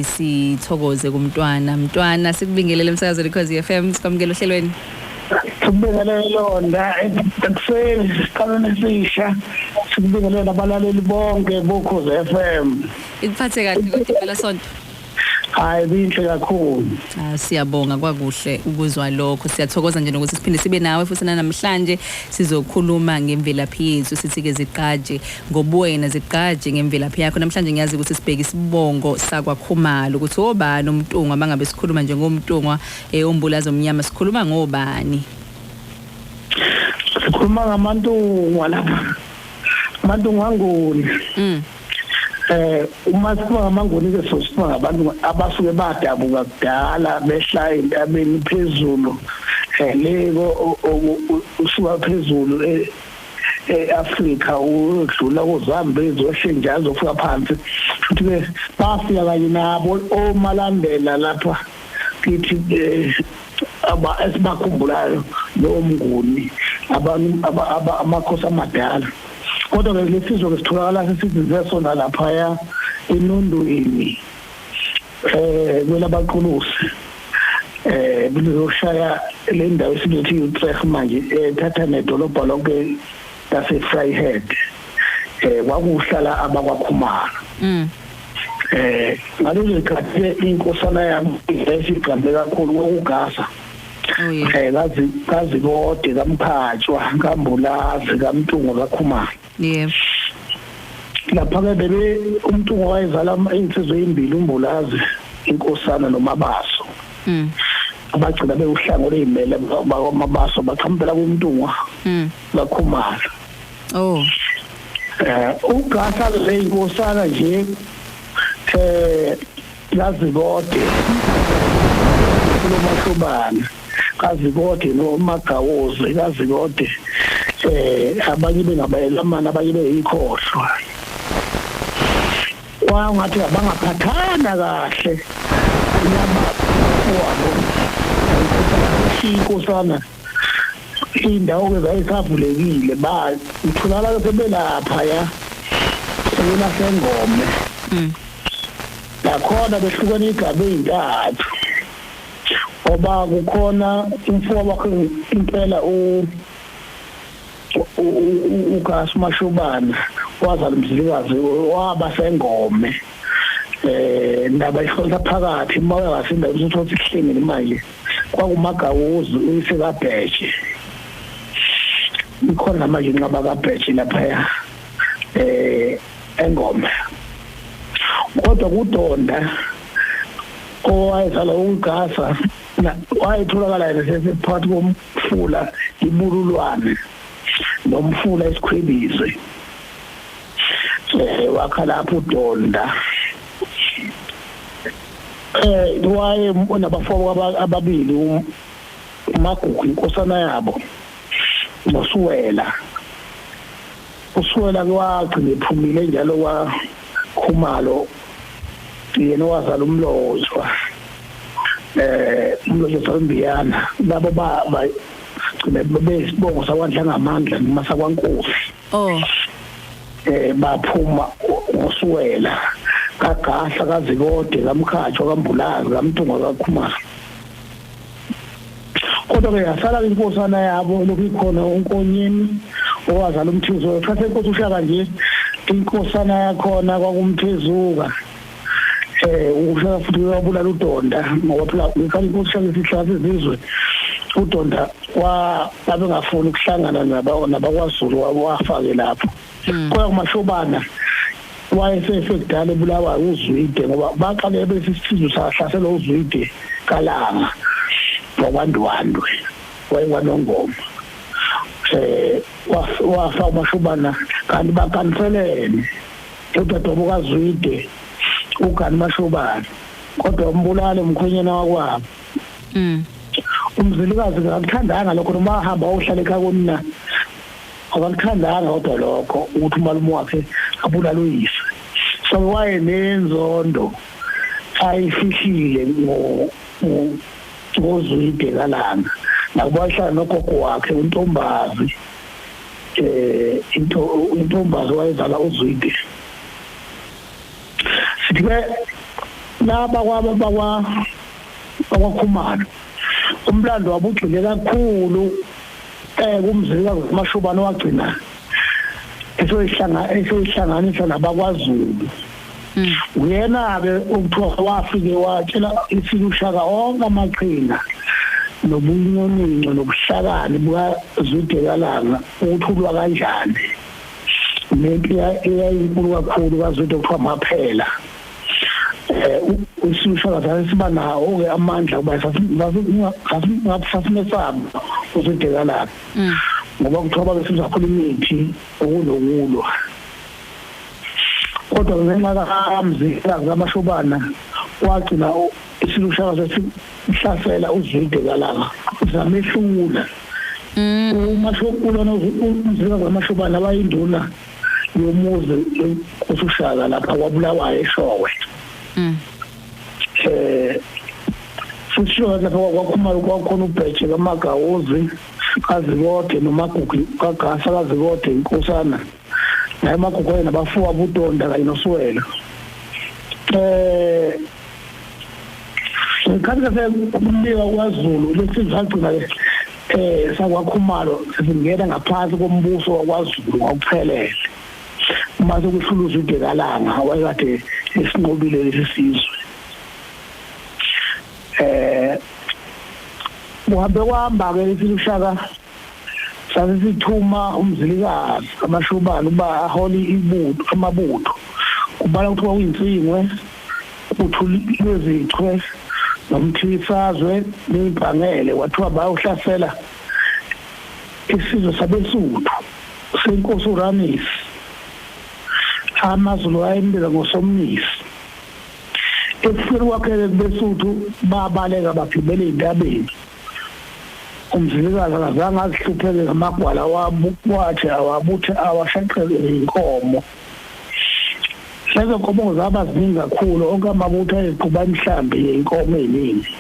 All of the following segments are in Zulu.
Sithokoze kumntwana mntwana sikubingelele emsakazweni Khosi FM sikwamukela ohlelweni Sikubingelele Londa ekuseni siqalane sisha sikubingelele abalaleli bonke boKhosi FM Ikuphathe kahle kodwa phela sonto Hayi binhle kakhulu Siyabonga kwakuhle ukuzwa lokho siyathokoza nje nokuthi siphinde sibe nawe futhi namhlanje sizokhuluma ngemvelaphi yethu sithi ke ziqaje ngobuwena ziqaje ngemvelaphi yakho namhlanje ngiyazi ukuthi sibheke isibongo sakwaKhumalo ukuthi obani umntungwa mangabe sikhuluma nje ngomntungwa ombulazo omnyama sikhuluma ngobani sikhuluma ngamantungwa lapha amantungwa ngoni uma sikhuluma ngamangoni ke sosikhuluma ngabantu abasuke badabuka kudala behla entabeni phezulu leko usuka phezulu eAfrika udlula kuZambezi ohlengjazi ofika phansi futhi ke bafika kanye nabo omalandela lapha kithi esibakhumbulayo lo mnguni abantu amakhosi amadala kodwa ke lesizwe ke sitholakala sesizinze sona lapha ya enondweni kwelabaqulusi bizoshaya le ndawo esithi uTrecht manje ethatha nedolobha lonke lase-Vryheid kwakuhlala abakwaKhumalo ngalezo zikhathi inkosana yami esiqambe kakhulu kokugasa kazi kode kaMkhatshwa kaMbulazi kaMntungwa kaKhumalo yebo lapha ke bebe umntungwa wayezala insizwe ezimbili uMbulazi inkosana noMabaso abagcina bewuhlango lezimele bakwaMabaso baqhambela kumntungwa kaKhumalo ugasa le inkosana nje yazi kode kuloMashobana kazi kode noMagawozi kazi kode abanye bengabayelamana abanye beyikhohlwa wangathi abangaphathana kahle wabo inkosana indawo ke zayisavulekile utholakala sebelapha ya sebela sengome lakhona behlukene igaba ezintathu oba kukhona umfowabo wakhe impela uGasi Mashobana wazala umzilikazi waba sengome ndaba ihlola phakathi moya wasinda ukuthi sihlengene manje kwakuMagawozi uyisekabheje ikhona manje ngaba kabheje lapha engome kodwa kuDonda owayezala uGasa wayetholakala esephathi komfula ibululwane nomfula esikhwebizwe wakha lapho uDonda waye nabafowabo ababili uMagugu inkosana yabo noSuwela uSuwela kwagcina ephumile njalo kwaKhumalo yena wazala umlozwa umlozwa Sambiyana labo gcina besibongo sakwandla ngamandla noma sakwaNkosi baphuma ngoSuwela kaGahla kaZikode kaMkhatshwa kaMbulazi kaMntungwa kaKhumalo kodwa ke yasala inkosana yabo lokhu ikhona uNkonyeni owazala uMthizuka thathe inkosi ushaka nje inkosana yakhona kwakuMthizuka ushaka futhi wabulala uDonda ngoba phela ngikhala inkosi ushaka isihlala sezizwe uDonda babengafuni ukuhlangana nabakwaZulu wafake lapho kodwa kuMashobana wayesefekudala ebulawa uZwide ngoba baqale besisizwe sahlasela uZwide kalanga ngokwandwandwe wayekwanongoma wafa uMashobana kanti bakanselene uDadobo kaZwide ugani Mashobana kodwa umbulale umkhwenyana wakwabo umzilikazi akuthandanga lokho noma hamba uhlala ekhaya komna akuthandanga kodwa lokho ukuthi umalume wakhe abulala uyise so waye nenzondo ayifihlile ngoZwide kalanga nakubahlala nogogo wakhe uNtombazi intombazi wayezala uZwide sithi laba bakwaKhumalo umlando wabugcile kakhulu kumzilikazi uMashubane wagcina esoyihlanganisa nabakwaZulu. Uyena-ke ukuthiwa wafike watshela isilo uShaka onke amaqhinga nobunyoningco nobuhlakani bukaZudekalanga ukuthi ulwa kanjani nempi eyayinkulu kakhulu kaZude kuthiwa Maphela. Isilo uShaka siba nawo-ke amandla kuba sasimesaba uZudekalanga ngoba kuthiwa babesiza khona imithi okunokulwa. Kodwa ngenxa kamzilikazi kaMashubane wagcina isilo uShaka sesihlasela uZudekalanga zamehlula. Umzilikazi kaMashubane abayinduna yomuzi uSushaka lapha kwaBulawayo eShowe. Sisho lapha kwaKhumalo kwakhona uBheje kaMagawuzi kaZikode noMagugu kaGasa kaZikode inkosana naye Magugu wayena bafuwa buDonda kanye noSwelo. Ngikhathi kumnika kwaZulu lesizagcina sakwaKhumalo singena ngaphansi kombuso wakwaZulu ngokuphelele. Mase kuhlula uZudekalanga wayekade esinqobile lesi sizwe. Uhambe kwahamba-ke isilo uShaka sasithuma umzilikazi kaMashubane uba aholi amabutho kubala kuthiwa uyintsingwe uthuli lwezichwe nomthisazwe nempangele wathiwa bayawuhlasela isizwe sabesuthu senkosi uRamisi. AmaZulu ayembiza ngoSomnisi. Ekufika kwakhe besuthu babaleka bagibele intabeni. Umzilikazi akazange azihlupheke ngamagwala wathi awabuthe awashaqele inkomo. Lezo nkomo zaba ziningi kakhulu onke amabutho ayeqhuba imhlambi yenkomo eziningi.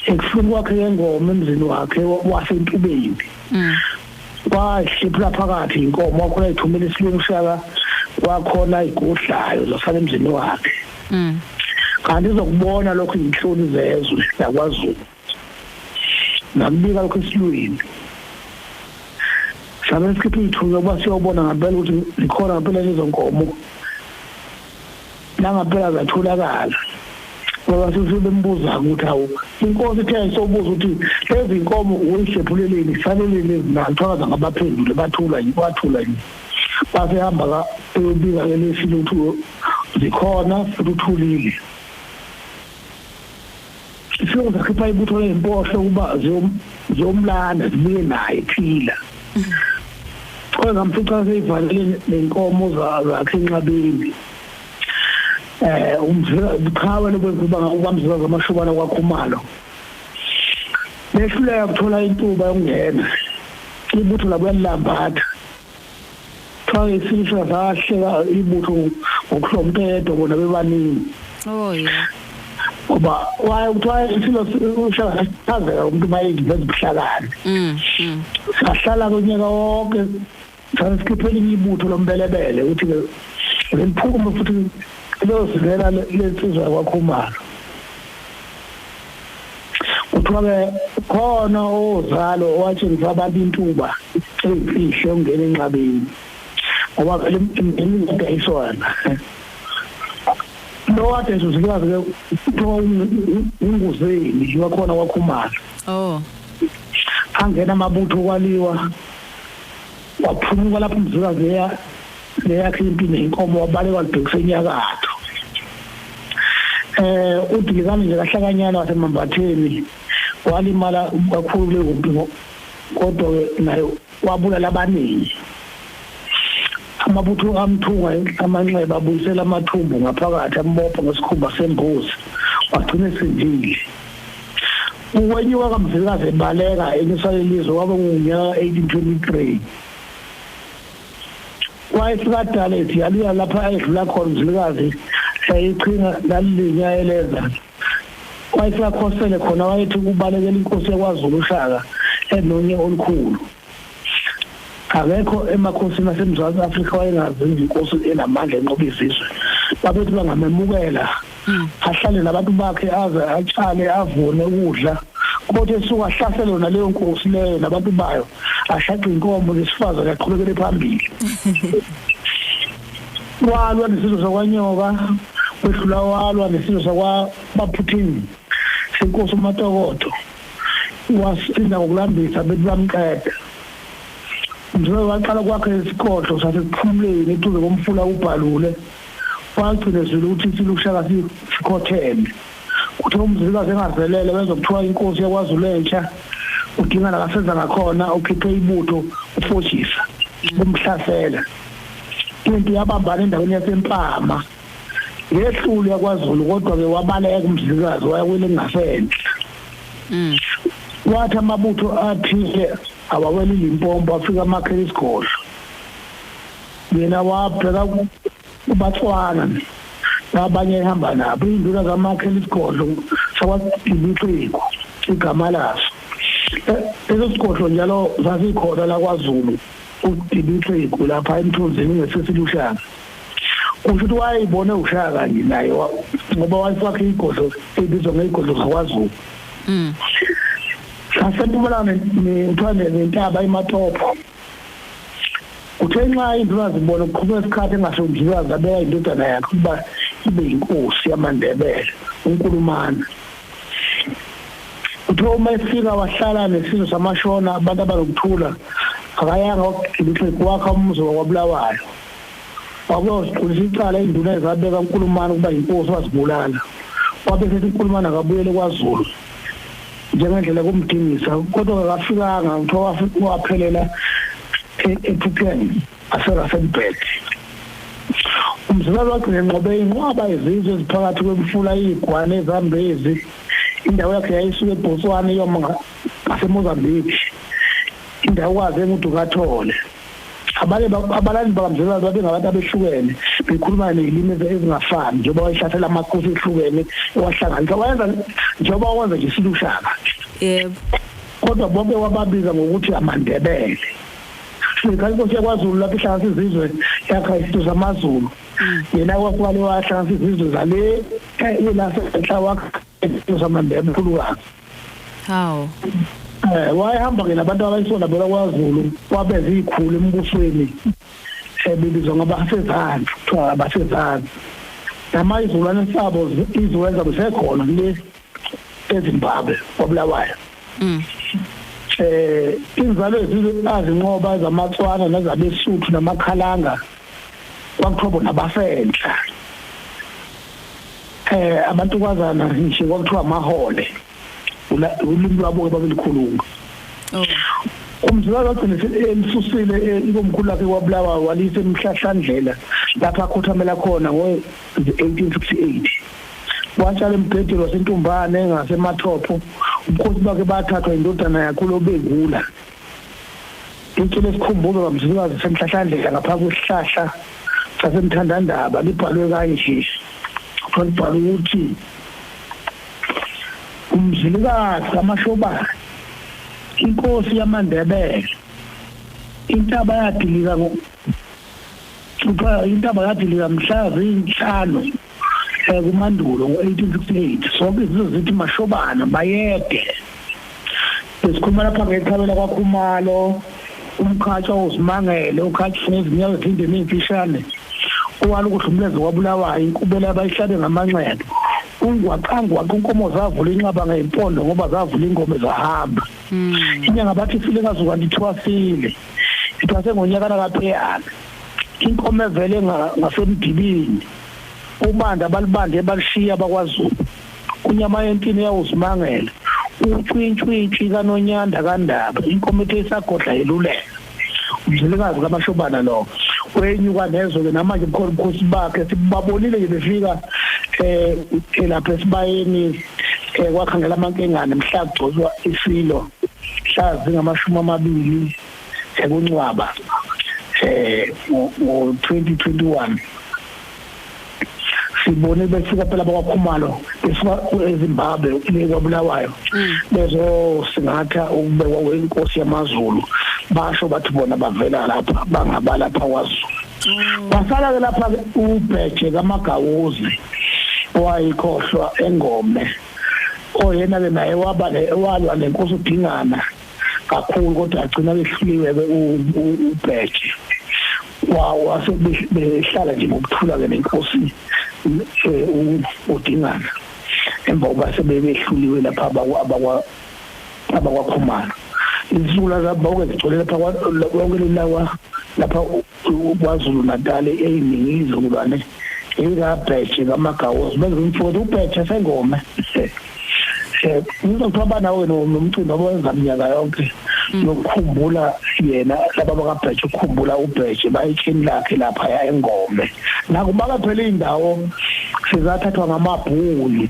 Ekufika kwakhe ngengoma emzini wakhe wasentubeni. Wahliphula phakathi inkomo wakhona ithumela isilungu uShaka wakhona igudlayo lofana emzini wakhe. Kanti izokubona lokho inhloni zezwe yakwaZulu. Nakubika lokho esilweni. Sabe sikhipha ithunya kuba siyobona ngempela ukuthi zikhona ngempela lezo nkomo. Nangempela zatholakala. Ngoba sibembuza ukuthi hawu inkosi ithe sobuza ukuthi lezi nkomo uyihlephuleleni sanelele ezinathokaza ngabaphendule bathula yini. Basehamba uyobika lesilo ukuthi zikhona futhi uthulile. Sifike sakhipha ibutho lempohlo kuba ziyomlanda zibuye naye ephila. Kodwa ngamfica seyivalele nenkomo zakhe enqabeni. Umzikhawe lokwenza ukwamzilikazi kaMashubane kwaKhumalo. Behluleka ukuthola intuba yokungena. Ibutho labuyalilambatha. Kwaye isilo sahleka ibutho ngokuhlompedo bona bebaningi. Oh yeah. Ngoba wayekuthiwa isilo uShaka sithazeka umuntu mayengiveza ubuhlakani. Sahlala konyaka wonke sasikhiphela ibutho lombelebele ukuthi lemphumo futhi lozivela lesizwe kwaKhumalo. Kuthiwa khona ozalo owatshengisa abantu intuba eyimfihle ongena enqabeni. Ngoba vele imingcele ayisona. Lo wade uzikazi kuthiwa unguzeni wakhona kwaKhumalo. Oh. Angena amabutho kwaliwa. Waphumuka lapho umzikazi leyakhe impilo inkomo wabaleka libhekise enyakatho. UDilikani nje kahlakanyana waseMambatheni walimala kakhulu leyo kodwa naye wabulala abaningi. Amabutho amthunga amanxeba abuyisela amathumbu ngaphakathi ambopha ngesikhumba sembuzi wagcina esindile. Ukwenyuka kaMzilikazi ebaleka enisayelizwe kwaba ngunyaka 1823. Wayesikadala ethi yaliya lapha edlula khona umzilikazi eyiqhinga lalinya eleza. Wayesakhosele khona wayethi kubalekela inkosi yakwaZulu uShaka enonye olukhulu. Akekho emakhosini aseMzantsi Afrika wayengazi inkosi enamandla enqoba izizwe. Babethi bangamemukela ahlale nabantu bakhe aze atshale avune ukudla kodwa esuka ahlasele yona leyo nkosi leyo nabantu bayo ashaqe inkomo lesifazane yaqhubekele phambili walwa nesizwe sakwanyoka wehlula walwa nesizwe sakwaBaphuthini senkosi uMatokoto wasinda ngokulambisa bethi bamqeda njengoba waqala kwakhe isikhohlo sasephumuleni eduze komfula uBhalule wagcina zulu ukuthi silushaka sikhotheme kuthe umzilikazi engazelele wenza kuthiwa inkosi yakwaZulu entsha udinga nakasenza ngakhona ukhiphe ibutho ufojisa umhlasela into yabambana endaweni yaseMpama yehlulu yakwaZulu kodwa ke wabaleka umzilikazi wayawela engasenhle wathi amabutho athile awawela iLimpopo afika amakheli isikhohlo yena wabheka uBatswana nabanye ehamba nabo induna zamakheli isikhohlo sakwaDibiqiko igama laso leso sikhohlo njalo zasikhona la kwaZulu uDibiqiko lapha emthunzini ngesesilushaka kusho ukuthi wayibone ushaka nje naye ngoba wayifakhe igodlo ebizwa ngegodlo zakwaZulu sasePumalanga nethwane nentaba eMatopo uthe nxa induna zibona ukuqhubeka isikhathi engasonjika zabeka indodana yakhe kuba ibe inkosi yamaNdebele uNkulumane uthe uma efika wahlala nesizwe samashona abantu abanokuthula akayanga ukugcina kwakha umuzi wakwaBulawayo wabuziqulisa icala induna ezabeka uNkulumane kuba inkosi wazibulala wabe sethi uNkulumane akabuyele kwaZulu njengendlela kumdingisa kodwa akafikanga uthiwa waphelela ePhupheni aseRasenburg umzilikazi wagcina enqobe inqwaba izizwe eziphakathi kwemfula iGwane eZambezi indawo yakhe yayisuka eBotswana iyoma ngaseMozambique indawo kwaze nguDukathole abalali bakamzilikazi babengabantu abehlukene bekhuluma nezilimi ezingafani njengoba wayehlasela amakhosi ehlukene owahlanganisa wayenza njengoba wenza nje isilushaka yebo kodwa bonke wababiza ngokuthi amaNdebele sikhathi konke kwaZulu lapho ihlanganisa izizwe yakha isizwe samaZulu yena wakwale wahlanganisa izizwe zale yelasenhla wakhe samaNdebele khulukazi hawo wayehamba ke nabantu abayisona bona kwaZulu wabeza izikhulu embusweni bebizwa ngabasezantsi kuthiwa abasezantsi namayizulwane sabo izwenza besekhona le eZimbabwe kwaBulawayo inzalo ezinqoba zamaTswana nezabeSuthu namakhalanga kwakuthiwa nabafenhla abantu kwazana nje kwakuthiwa amahole ulimi lwabo babelikhuluma umzilikazi wagcina emsusile ikomkhulu lakhe kwaBulawayo walisa eMhlahlandlela lapha akhothamela khona ngo-1868 watshala embhedeni waseNtumbane ngaseMatopo ubukhosi bakhe bathathwa indodana yakhe loBegula intshela esikhumbuzo kamzilikazi semhlahlandlela ngapha kwesihlahla sasemthandandaba libhalwe kanje kubhalwe ukuthi umzilikazi kaMashobane inkosi yamaNdebele intaba yadilika mhla zinhlanu kuMandulo ngo-1868 sonke izizwe zithi Mashobane bayede besikhuluma lapha ngeqhabela kwaKhumalo umkhatsha uzimangele ukhatsha nezinyawo ezindeni ezimfishane owala ukudlumleza kwaBulawayo inkubela abayihlabe ngamanxeba ungwaqangwa inkomo zavula inqaba ngempondo ngoba zavula ingoma zahamba inyanga bathi sile ngazuka ndithiwa sile ithwase ngonyaka kaPheyana inkomo evele ngasemdibini ubanda balibande balishiya bakwaZulu unyama yentini yawuzimangela ucwintshwintshi kaNonyanda kaNdaba inkomo ethe isagodla yelulela umzilikazi kaMashobane lo wenyuka nezo ke namanje ubukhosi bakhe sibabonile nje befika lapha esibayeni kwakhangela amankengane mhla kugcotshwa isilo mhla zingamashumi 20 kuNcwaba ngo-2021 sibone befika phela bakwaKhumalo besuka eZimbabwe kwaBulawayo bezosingatha ukubekwa kwenkosi yamaZulu basho bathi bona bavela lapha bangabalapha kwaZulu wasala ke lapha uBheje kaMagawuzi wayikhohlwa engome oyena ke naye walwa nenkosi uDingana kakhulu kodwa agcina behluliwe uBheji wase behlala nje ngokuthula ke nenkosi uDingana emva kokuba sebehluliwe lapha abakwaKhumalo izula zabawuke zigcwele lapha konke lawa lapha kwaZulu Natal eyiningi izulwane ikaBheji kaMagawozi benza umfowethu uBheji sengome ngizothoba nawe nomcimbi owenza minyaka yonke nokukhumbula yena laba bakaBheji ukukhumbula uBheji bayitshini lakhe lapha engome nakuba phela indawo sizathathwa ngamabhulu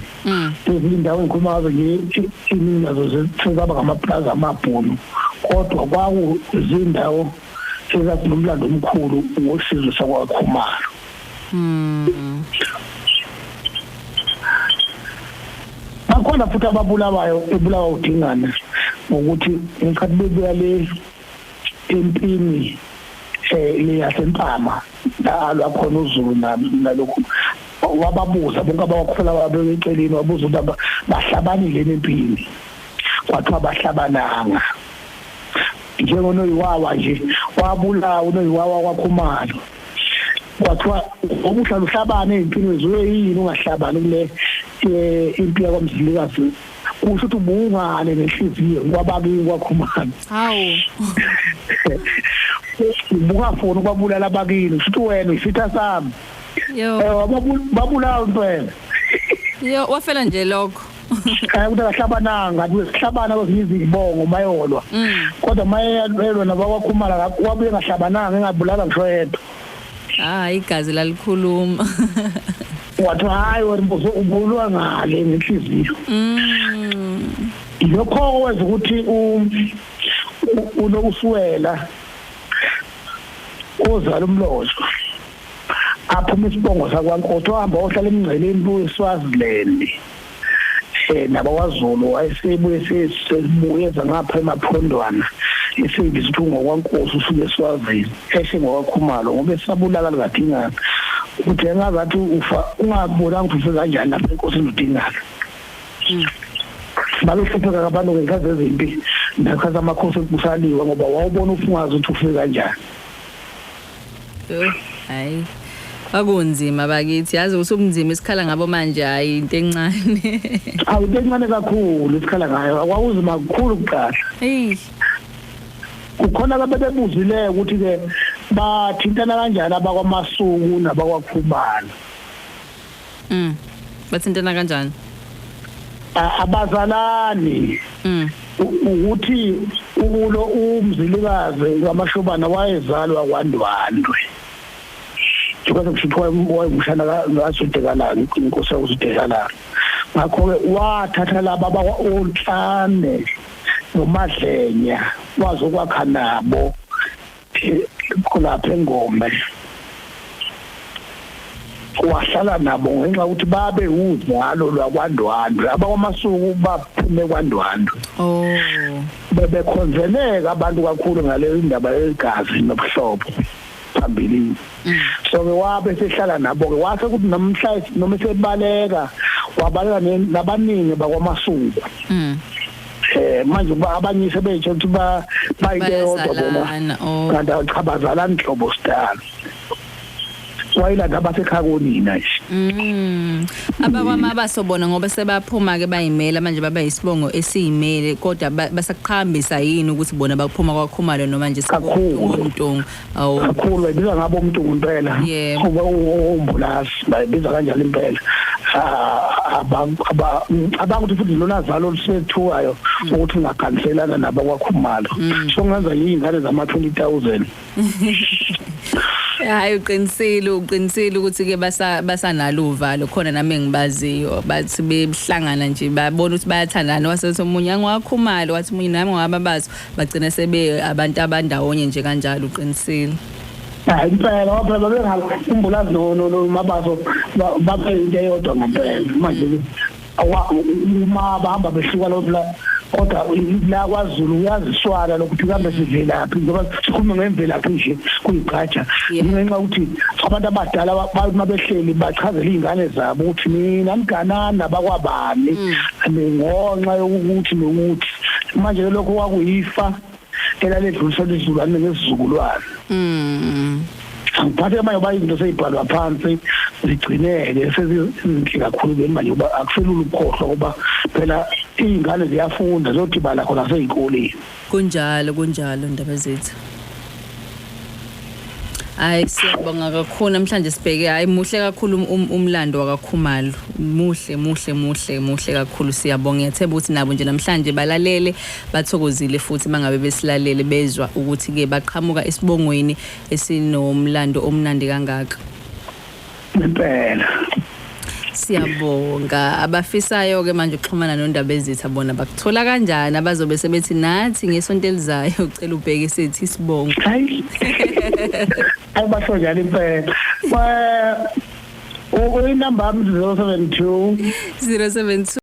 izindawo engikhuluma ngazo nje inazo zizaba ngamaplaza amabhulu kodwa kwakuzindawo ezathi nomlando omkhulu ngosizwe sakwaKhumalo bakhona futhi ebulawa uDingana ukuthi ngikhathi bebuya le empini le yaseMpama la khona uZulu nalokho wababuza bonke abakhula babeceleni wabuza ukuthi bahlabanile empini kwathiwa bahlabananga njengonoyiwawa nje wabulawa unoyiwawa kwaKhumalo kwathiwa obuhlala uhlabane empini eziwe yini ungahlabani kule impi yakwamzilikazi kusho ukuthi ubungane nenhliziyo kwababili kwaKhumalo hawu ubungafuni ukwabulala abakini futhi wena isitha sami babulawa impela wafela nje lokho ukuthi akahlabananga kusihlabana kwezinye izibongo mayolwa kodwa mayelwa nabakwaKhumalo wabuye ngahlabananga engabulala ngisho yedwa igazi lalikhuluma wathi hayi wena mbuzo ubulwa ngale ngenhliziyo lokho wenza ukuthi unokuswela ozala umlozo aphuma isibongo sakwaNkotho hamba ohlala emngceleni kuSwaziland nabakwaZulu wayesebuye sesibuye ngapha emaphondwana isevisi ukuthi ngokwaNkosi usuke eSwazini eshe ngokwaKhumalo ngoba esabulala likaDingana ukuthi engazathi ufa ungabonanga ukuthi ufike kanjani lapha enkosini uDingana balohlupheka abantu ngekhazi ezimpi nakhaza amakhosi kusaliwe ngoba wawubona ufungazi ukuthi ufike kanjani hayi akunzima bakithi yazi usubunzima isikhala ngabo manje hayi into encane into encane kakhulu isikhala ngayo akwawuzima kakhulu kuqala kukhona ababebuzile ukuthi ke bathintana kanjani abakwaMasuku nabakwaKhumalo bathintana kanjani abazalani ukuthi ulo umzilikazi kaMashobana wayezalwa kwaNdwandwe because kushiphwa wayemshana ngaSudekalani inkosi yakuSudekalani ngakho ke wathatha laba bakwaOlhlane noMadlenya wazokwakha nabo khonapha engome wahlala nabo ngenxa ukuthi babe uzalo lwaKwaNdwandwe abakwaMasuku baphume kwaNdwandwe bebekhonzeleka abantu kakhulu ngale indaba yegazi nobuhlobo phambili so ke wabe sehlala nabo ke wase ukuthi namhla noma sebaleka wabaleka nabaningi bakwaMasuku manje abanye sebetsho ukuthi bayideyodwa bona kanti achabazalana inhlobo sidala wayilanda abasekhakonina nje abakwamabasobona ngoba sebaphuma ke bayimela manje baba yisibongo esiyimele kodwa basaqhambisa yini ukuthi bona baphuma kwaKhumalo noma nje uMntungu kakhulu bayibiza ngabo uMntungu impela ngoba umbulasi bayibiza kanjalo impela abantu futhi lona zalo lusethuwayo ukuthi ungakhanselana nabakwaKhumalo so ngenza yingane zama 20,000 hayi uqinisile ukuthi ke basanalo uvalo khona nami engibaziyo bathi behlangana nje babona ukuthi bayathandana wasethi umunye ngwaKhumalo wathi umunye nami ngababazo bagcina sebe abantu abandawonye nje kanjalo uqinisile hayi impela waphela bengakhumbula no mabazo babe into eyodwa ngempela manje uma bahamba behluka kodwa la kwaZulu uyaziswala lokuthi kambe sivelaphi ngoba sikhuluma ngemvelaphi nje kuyigqaja ngenxa ukuthi abantu abadala babehleli bachazela izingane zabo ukuthi mina mganana bakwabani ngenxa yokuthi nokuthi manje lokho kwakuyifa elalidluliswa izulwane ngesizukulwane angiphathe manje bayizinto seyibhalwa phansi zigcineke sezinhle kakhulu ngemali ngoba akuselula ukukhohlwa ngoba phela izingane ziyafunda zodibala khona sezikoleni kunjalo ndaba zethu. Hayi siyabonga kakhulu namhlanje sibheke hayi muhle kakhulu umlando wakaKhumalo muhle kakhulu siyabonga ngiyathemba ukuthi nabo nje namhlanje balalele bathokozile futhi mangabe besilalele bezwa ukuthi ke baqhamuka esibongweni esinomlando omnandi kangaka. Impela siyabonga abafisayo ke manje ukuxhumana noNdaba Ezitha bona bakuthola kanjani abazobe sebethi nathi ngesonto elizayo ucela ubheke sethi sibonga hayi ayibasho njalo impela inamba 072 072